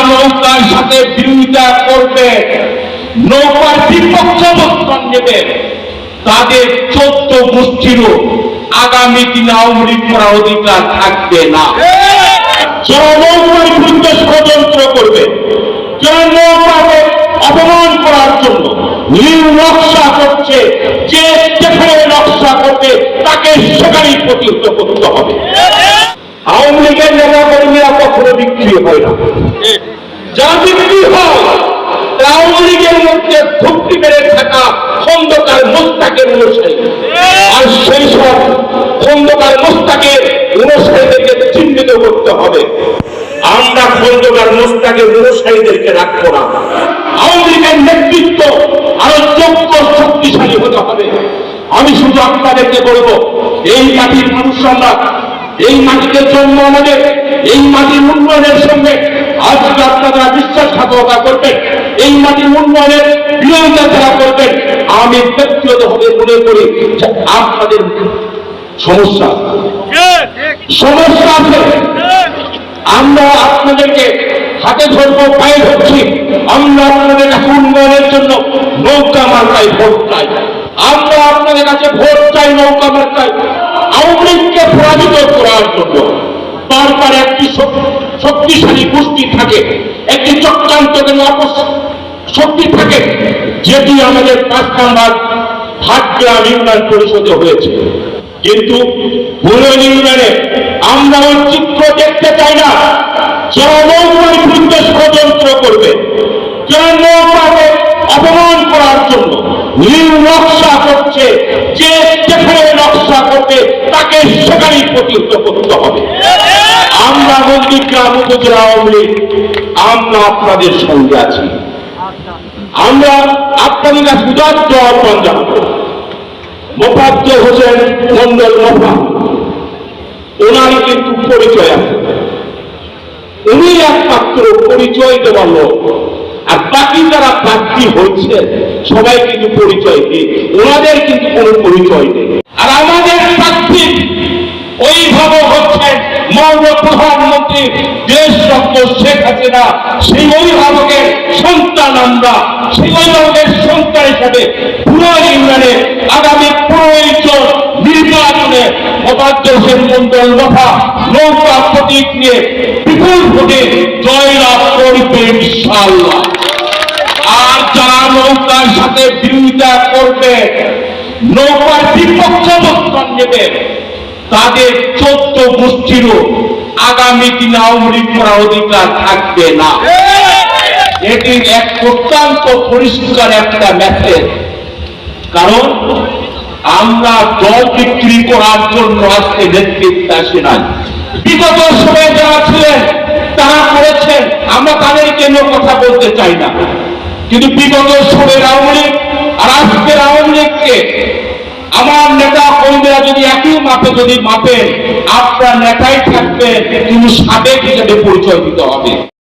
নৌকার সাথে বিরোধিতা করবে, নৌকার বিপক্ষে অবস্থান নেবে, তাদের 14 গোষ্ঠীরও আগামী দিনে আওয়ামী লীগ করার অধিকার থাকবে না। যারা নৌকার বিরুদ্ধে ষড়যন্ত্র করবে, যারা নৌকাকে অপমান করার জন্য নীল নকশা করছে, যে যেখানে নকশা করবে তাকে সেখানেই প্রতিহত করতে হবে। আওয়ামী লীগের নেতা কর্মীরা কখনো বিক্রি হয় না, যা বিক্রি হয় আওয়ামী লীগের মধ্যে ভক্তি বেড়ে থাকা খন্দকার মোস্তাকের অনুসারী, আর সেই সব খন্দকার মোস্তাকের অনুসারীদেরকে চিহ্নিত করতে হবে। আমরা খন্দকার মোস্তাকের অনুসারীদেরকে রাখবো না। আওয়ামী লীগের নেতৃত্ব আরো যোগ্য শক্তিশালী হতে হবে। আমি শুধু আপনাদেরকে বলবো, এই মাটির মানুষ আমরা, এই মাটিতে জন্ম আমাদের, এই মাটির উন্নয়নের সঙ্গে আজকে আপনারা বিশ্বাসঘাতকতা করবেন, এই মাটির উন্নয়নের বিরোধিতা যারা করবেন, আমি ব্যক্তিগতভাবে মনে করি যে আপনাদের সমস্যা আছে। আমরা আপনাদেরকে হাতে ধরবো, পায়ে ধরছি। আমরা আপনাদের উন্নয়নের জন্য নৌকা মার্কায় ভোট চাই। আমরা আপনাদের কাছে ভোট চাই, নৌকা মার্কায়। আওয়ামী লীগকে পরাজিত করার জন্য বারবার একটি শক্তিশালী গোষ্ঠী থাকে, একটি চক্রান্তকে শক্তি থাকে, যেটি আমাদের 5 নম্বর ভাটগ্রাম ইউনিয়ন পরিষদে হয়েছে। কিন্তু ভুলন ইউনিয়নে আমরা ওই চিত্র দেখতে চাই না। যারা নৌকার বিরুদ্ধে ষড়যন্ত্র করবে, যারা নৌকাকে অপমান করার জন্য নীল নকশা করছে, যে যেখানে নকশা করবে তাকে সেখানেই প্রতিহত করতে হবে। আমরা নন্দীগ্রাম উপজেলা আওয়ামী লীগ, আমরা আপনাদের সঙ্গে আছি। আমরা আপনাদের কাছে উদাত্ত আহ্বান জানাবো। মোফাজ্জল হোসেন মন্ডল মোফা, ওনার কিন্তু পরিচয় আছে, উনি একমাত্র পরিচয় দেওয়ার লোক। আর বাকি যারা প্রার্থী হয়েছে সবাই কিন্তু পরিচয় নেই, ওনাদের কিন্তু কোনো পরিচয় নেই। আর আমাদের প্রার্থী ওইভাবে হচ্ছেন মাননীয় প্রধানমন্ত্রী দেশরত্ন শেখ হাসিনা, সেই অভিভাবকের সন্তান আমরা। সেই অভিভাবকের সন্তান হিসাবে ভুলন ইউনিয়নে আগামী 15 নির্বাচনে মোফাজ্জল হোসেন মন্ডল মোফা নৌকা প্রতীক নিয়ে বিপুল ভোটে জয়লাভ করবে ইনশাআল্লাহ। আর যারা নৌকার সাথে বিরোধিতা করবে, নৌকার বিপক্ষে অবস্থান নেবে, তাদের 14 গোষ্ঠীরও আগামী দিনে আওয়ামী লীগ করার অধিকার থাকবে না। এটি এক অত্যন্ত পরিষ্কার একটা মেসেজ। কারণ আমরা দল বিক্রি করার জন্য আজকে নেতৃত্বে আসি নাই। বিগত সময়ে যারা ছিলেন তারা করেছেন, আমরা তাদেরকে নিয়ে কথা বলতে চাই না। কিন্তু বিগত সময়ের আওয়ামী লীগ আর আজকের আওয়ামী লীগকে আমার নেতা কর্মীরা যদি একই মাপে যদি মাপেন, আপনার নেতাই থাকবে, কিন্তু সাবেক হিসেবে পরিচয় দিতে হবে।